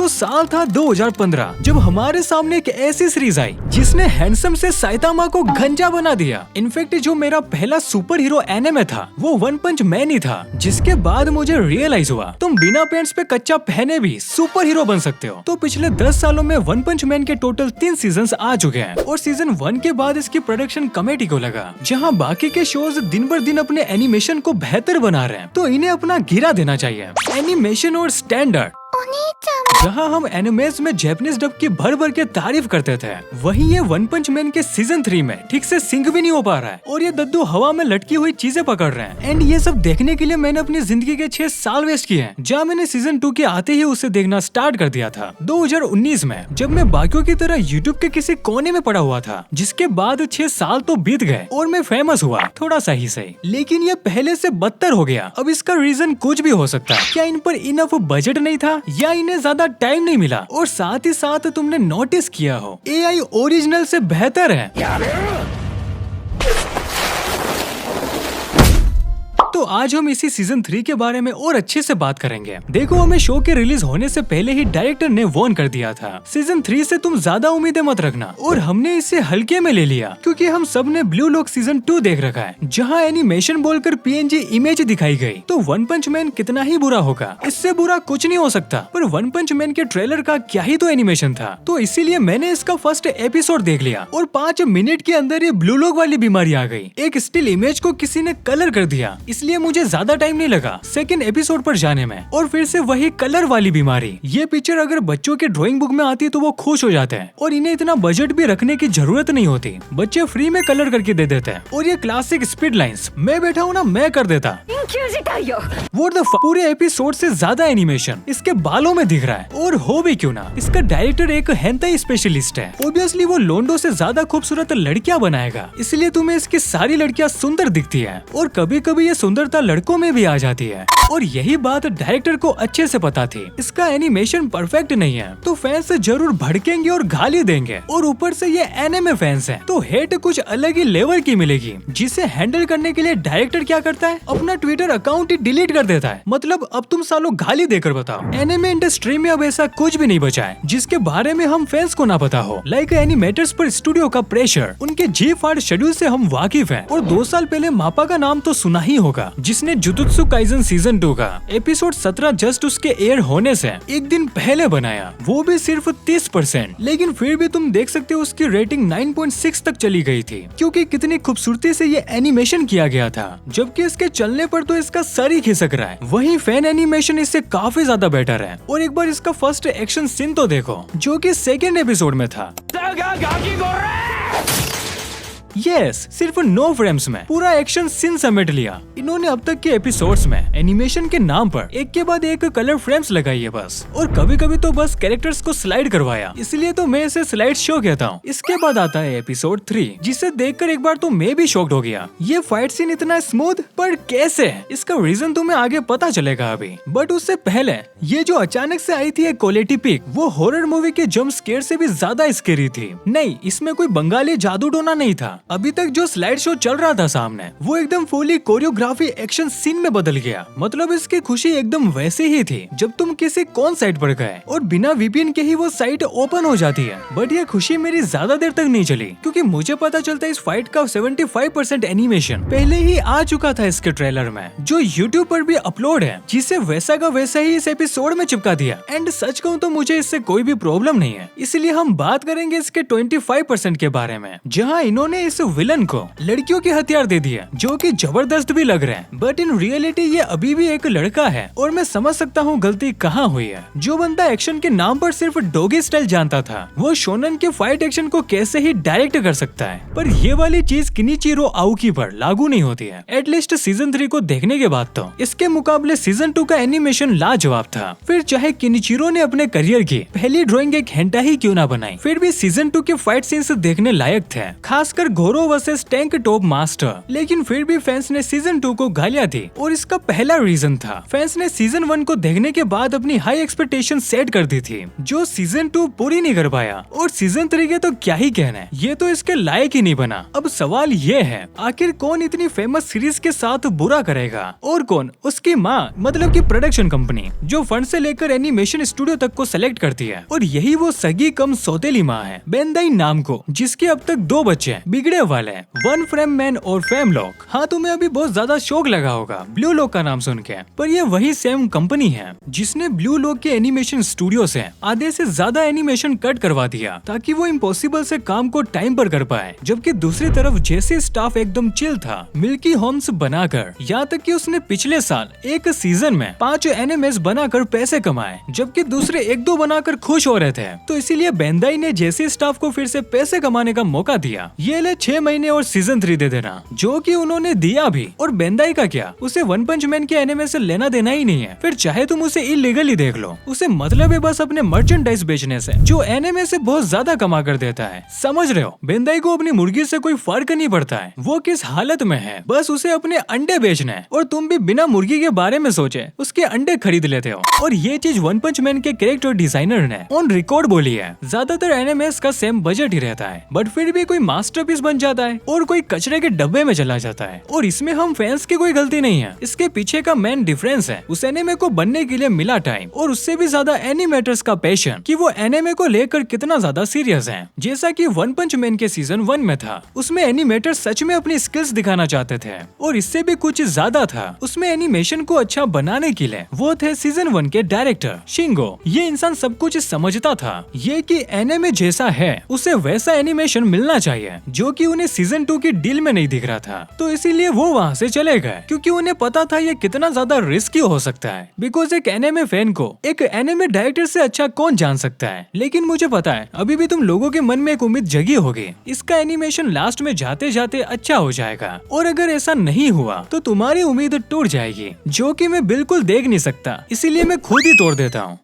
तो साल था 2015 जब हमारे सामने एक ऐसी सीरीज आई जिसने हैंडसम से साइतामा को गंजा बना दिया। इनफैक्ट जो मेरा पहला सुपर हीरो एनिमे था वो वन पंच मैन ही था, जिसके बाद मुझे रियलाइज हुआ तुम बिना पैंट्स पे कच्चा पहने भी सुपर हीरो बन सकते हो। तो पिछले 10 सालों में वन पंच मैन के टोटल 3 सीजन्स आ चुके हैं और सीजन 1 के बाद इसकी प्रोडक्शन कमेटी को लगा, जहां बाकी के शोज दिन बर दिन अपने एनिमेशन को बेहतर बना रहे हैं तो इन्हें अपना गिरा देना चाहिए। एनिमेशन और स्टैंडर्ड, जहां हम एनिमेज में जैपनीज डब की भर भर के तारीफ करते थे, वहीं ये वन पंच मैन के सीजन 3 में ठीक से सिंक भी नहीं हो पा रहा है और ये दद्दू हवा में लटकी हुई चीजें पकड़ रहे हैं। एंड ये सब देखने के लिए मैंने अपनी जिंदगी के 6 साल वेस्ट किए हैं, जहां मैंने सीजन 2 के आते ही उसे देखना स्टार्ट कर दिया था 2019 में, जब मैं बाकियों की तरह यूट्यूब के किसी कोने में पड़ा हुआ था। जिसके बाद 6 साल तो बीत गए और मैं फेमस हुआ, थोड़ा सा ही सही, लेकिन ये पहले से बदतर हो गया। अब इसका रीजन कुछ भी हो सकता है, क्या इन पर इनफ बजट नहीं था या इन्हें ज्यादा टाइम नहीं मिला, और साथ ही साथ तुमने नोटिस किया हो एआई ओरिजिनल से बेहतर है। तो आज हम इसी सीजन 3 के बारे में और अच्छे से बात करेंगे। देखो, हमें शो के रिलीज होने से पहले ही डायरेक्टर ने वार्न कर दिया था सीजन 3 से तुम ज्यादा उम्मीदें मत रखना, और हमने इसे हल्के में ले लिया क्योंकि हम सब ने ब्लू लॉक सीजन 2 देख रखा है, जहां एनिमेशन बोलकर पीएनजी इमेज दिखाई गई। तो वन पंच मैन कितना ही बुरा होगा, इससे बुरा कुछ नहीं हो सकता। पर वन पंच मैन के ट्रेलर का क्या ही तो एनिमेशन था, तो इसीलिए मैंने इसका फर्स्ट एपिसोड देख लिया और 5 मिनट के अंदर ये ब्लू लॉक वाली बीमारी आ गई। एक स्टिल इमेज को किसी ने कलर कर दिया, इसलिए मुझे ज्यादा टाइम नहीं लगा सेकंड एपिसोड पर जाने में, और फिर से वही कलर वाली बीमारी। ये पिक्चर अगर बच्चों के ड्राइंग बुक में आती तो वो खुश हो जाते हैं और इन्हें इतना बजट भी रखने की जरूरत नहीं होती, बच्चे फ्री में कलर करके दे देते हैं। और ये क्लासिक स्पीड लाइंस, मैं बैठा हूँ ना मैं कर देता। What the fuck? पूरे एपिसोड से ज्यादा एनिमेशन इसके बालों में दिख रहा है, और हो भी क्यों ना, इसका डायरेक्टर एक हेंटाई स्पेशलिस्ट है। ऑब्वियसली वो लोंडो से ज्यादा खूबसूरत लड़कियां बनाएगा, इसलिए तुम्हें इसकी सारी लड़कियां सुंदर दिखती है, और कभी कभी ये सुंदरता लड़कों में भी आ जाती है। और यही बात डायरेक्टर को अच्छे से पता थी, इसका एनिमेशन परफेक्ट नहीं है तो फैंस जरूर भड़केंगे और गाली देंगे, और ऊपर से ये एनिमे फैंस हैं तो हेट कुछ अलग ही लेवल की मिलेगी, जिसे हैंडल करने के लिए डायरेक्टर क्या करता है, अपना ट्विटर अकाउंट ही डिलीट कर देता है। मतलब अब तुम सालों गाली देकर बताओ। एनिमे इंडस्ट्री में अब ऐसा कुछ भी नहीं बचा है जिसके बारे में हम फैंस को ना पता हो। लाइक एनिमेटर्स पर स्टूडियो का प्रेशर, उनके जी फाड़ शेड्यूल से हम वाकिफ हैं, और 2 साल पहले मापा का नाम तो सुना ही होगा, जिसने जुजुत्सु काइजन सीजन 2 का एपिसोड 17 जस्ट उसके एयर होने से एक दिन पहले बनाया, वो भी सिर्फ 30%। लेकिन फिर भी तुम देख सकते हो उसकी रेटिंग 9.6 तक चली गई थी, क्योंकि कितनी खूबसूरती से ये एनिमेशन किया गया था, जबकि इसके चलने पर तो इसका सर ही खिसक रहा है। वहीं फैन एनिमेशन इससे काफी ज्यादा बेटर है। और एक बार इसका फर्स्ट एक्शन सीन तो देखो, जो कि सेकेंड एपिसोड में था। यस, सिर्फ 9 फ्रेम्स में पूरा एक्शन सीन समेट लिया। इन्होंने अब तक के एपिसोड्स में एनिमेशन के नाम पर एक के बाद एक कलर फ्रेम्स लगाई है बस, और कभी कभी तो बस कैरेक्टर्स को स्लाइड करवाया, इसलिए तो मैं इसे स्लाइड शो कहता हूँ। इसके बाद आता है एपिसोड 3, जिसे देखकर एक बार तो मैं भी शॉक्ड हो गया। ये फाइट सीन इतना स्मूथ, पर कैसे है, इसका रीजन तुम्हें आगे पता चलेगा अभी। बट उससे पहले ये जो अचानक से आई थी एक क्वालिटी पिक, वो हॉरर मूवी के जंप स्केयर से भी ज्यादा स्केरी थी। नहीं, इसमें कोई बंगाली जादू टोना नहीं था। अभी तक जो स्लाइड शो चल रहा था सामने, वो एकदम फुली कोरियोग्राफी एक्शन सीन में बदल गया। मतलब इसकी खुशी एकदम वैसी ही थी जब तुम किसी कौन साइट पर गए और बिना वीपीएन के ही वो साइट ओपन हो जाती है। बट ये खुशी मेरी ज्यादा देर तक नहीं चली, क्योंकि मुझे पता चलता है इस फाइट का 75% एनिमेशन पहले ही आ चुका था इसके ट्रेलर में, जो यूट्यूब पर भी अपलोड है, जिसे वैसा का वैसा ही इस एपिसोड में चिपका दिया। एंड सच कहूँ तो मुझे इससे कोई भी प्रॉब्लम नहीं है, इसलिए हम बात करेंगे इसके 25% के बारे में, जहाँ इन्होंने इस विलन को लड़कियों के हथियार दे दिए, जो कि जबरदस्त भी लग रहे हैं। बट इन रियलिटी ये अभी भी एक लड़का है, और मैं समझ सकता हूँ गलती कहाँ हुई है। जो बंदा एक्शन के नाम पर सिर्फ डोगी स्टाइल जानता था, वो शोनन के फाइट एक्शन को कैसे ही डायरेक्ट कर सकता है। पर ये वाली चीज किनिचिरो आउकी पर लागू नहीं होती है, एटलीस्ट सीजन 3 को देखने के बाद। तो इसके मुकाबले सीजन 2 का एनिमेशन लाजवाब था। फिर चाहे किनिचिरो ने अपने करियर की पहली ड्राइंग एक हेंटा ही क्यों ना बनाई, फिर भी सीजन 2 के फाइट सीन्स देखने लायक थे। खासकर घोरो वर्सेस टैंक टॉप मास्टर। लेकिन फिर भी फैंस ने सीजन 2 को गालियां दी और इसका पहला रीजन था फैंस ने सीजन 1 को देखने के बाद अपनी हाई एक्सपेक्टेशन सेट कर दी थी जो सीजन 2 पूरी नहीं कर पाया। और सीजन 3 के तो क्या ही कहना है, ये तो इसके लायक ही नहीं बना। अब सवाल ये है आखिर कौन इतनी फेमस सीरीज के साथ बुरा करेगा और कौन उसकी माँ मतलब की प्रोडक्शन कंपनी जो फंड से लेकर एनिमेशन स्टूडियो तक को सेलेक्ट करती है। और यही वो सगी कम सौतेली माँ है बेंदाई नामको, जिसके अब तक 2 बच्चे बिगड़े वाले हैं, वन फ्रेम मैन और फेम लॉक। हाँ तुम्हें अभी बहुत ज्यादा शौक लगा होगा ब्लू लॉक का नाम सुन के, पर ये वही सेम कंपनी है जिसने ब्लू लॉक के एनिमेशन स्टूडियो से आधे से ज्यादा एनिमेशन कट करवा दिया ताकि वो इम्पॉसिबल से काम को टाइम पर कर पाए। जबकि दूसरी तरफ जैसे स्टाफ एकदम चिल था मिल्की होम्स बनाकर, यहाँ तक कि उसने पिछले साल एक सीजन में 5 एनिमेस बनाकर पैसे कमाए जबकि दूसरे 1-2 बनाकर खुश हो रहे थे। तो इसीलिए बेंदाई ने जैसे स्टाफ को फिर से पैसे कमाने का मौका दिया, ये ले 6 महीने और सीजन 3 दे देना, जो कि उन्होंने दिया भी। और बेंदाई का क्या, उसे वन पंच मैन के एनिमे से लेना देना ही नहीं है, फिर चाहे तुम उसे इलीगली देख लो, उसे मतलब है बस अपने मर्चेंडाइज बेचने से जो एनिमे से बहुत ज्यादा कमा कर देता है। समझ रहे हो, बेंदाई को अपनी मुर्गी से कोई फर्क नहीं पड़ता है वो किस हालत में है, बस उसे अपने अंडे बेचने हैं। और तुम भी बिना मुर्गी के बारे में सोचे उसके अंडे खरीद लेते हो। और ये चीज वन पंच मैन के कैरेक्टर डिजाइनर ने ऑन रिकॉर्ड बोली है। ज्यादातर एनिमेस का सेम बजट ही रहता है बट फिर भी कोई मास्टरपीस बन जाता है और कोई कचरे के डब्बे में चला जाता है। और इसमें हम फैंस की कोई गलती नहीं है, इसके पीछे का मेन डिफरेंस है उस एनिमे को बनने के लिए मिला टाइम और उससे भी ज्यादा एनिमेटर्स का पैशन कि वो एनिमे को लेकर कितना ज्यादा सीरियस है। जैसा कि वन पंच मैन के सीजन 1 में था, उसमें एनिमेटर सच में अपनी स्किल्स दिखाना चाहते थे और इससे भी कुछ ज्यादा था। उसमें एनिमेशन को अच्छा बनाने के लिए वो थे सीजन 1 के डायरेक्टर शिंगो। ये इंसान सब कुछ समझता था ये कि एनिमे जैसा है उसे वैसा एनिमेशन मिलना चाहिए जो कि उन्हें सीजन 2 की डील में नहीं दिख रहा था। तो इसीलिए वो वहाँ से चले गए क्योंकि उन्हें पता था ये कितना ज्यादा रिस्की हो सकता है। बिकॉज एक एनिमे फैन को एक एनिमे डायरेक्टर से अच्छा कौन जान सकता है। लेकिन मुझे पता है अभी भी तुम लोगों के मन में एक उम्मीद जगी होगी, इसका एनिमेशन लास्ट में जाते जाते अच्छा हो जाएगा। और अगर ऐसा नहीं हुआ तो तुम्हारी उम्मीद टूट जाएगी, जो कि मैं बिल्कुल देख नहीं सकता, इसीलिए मैं खुद ही तोड़ देता हूँ।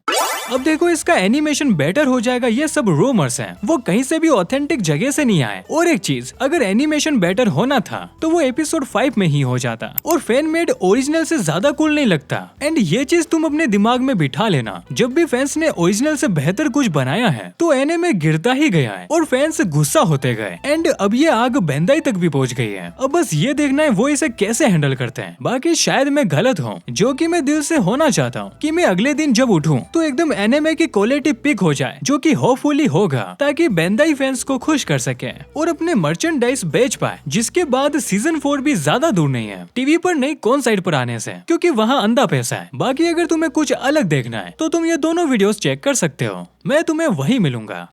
अब देखो इसका एनिमेशन बेटर हो जाएगा ये सब रूमर्स हैं, वो कहीं से भी ऑथेंटिक जगह से नहीं आए। और एक चीज, अगर एनिमेशन बेटर होना था तो वो एपिसोड 5 में ही हो जाता और फैन मेड ओरिजिनल से ज्यादा कूल नहीं लगता। एंड ये चीज तुम अपने दिमाग में बिठा लेना, जब भी फैंस ने ओरिजिनल से बेहतर कुछ बनाया है तो एनिमे गिरता ही गया है और फैंस गुस्सा होते गए। एंड अब ये आग बेंदाई तक भी पहुंच गई है। अब बस ये देखना है वो इसे कैसे हैंडल करते हैं। बाकी शायद मैं गलत हूँ, जो कि मैं दिल से होना चाहता हूँ कि मैं अगले दिन जब उठूं तो एकदम एनिमे की क्वालिटी पिक हो जाए, जो कि होपफुली होगा ताकि बेंदाई फैंस को खुश कर सके और अपने मर्चेंडाइज बेच पाए। जिसके बाद सीजन 4 भी ज्यादा दूर नहीं है, टीवी पर नहीं कौन साइड पर आने से, क्योंकि वहाँ अंधा पैसा है। बाकी अगर तुम्हें कुछ अलग देखना है तो तुम ये दोनों वीडियोस चेक कर सकते हो, मैं तुम्हें वहीं मिलूंगा।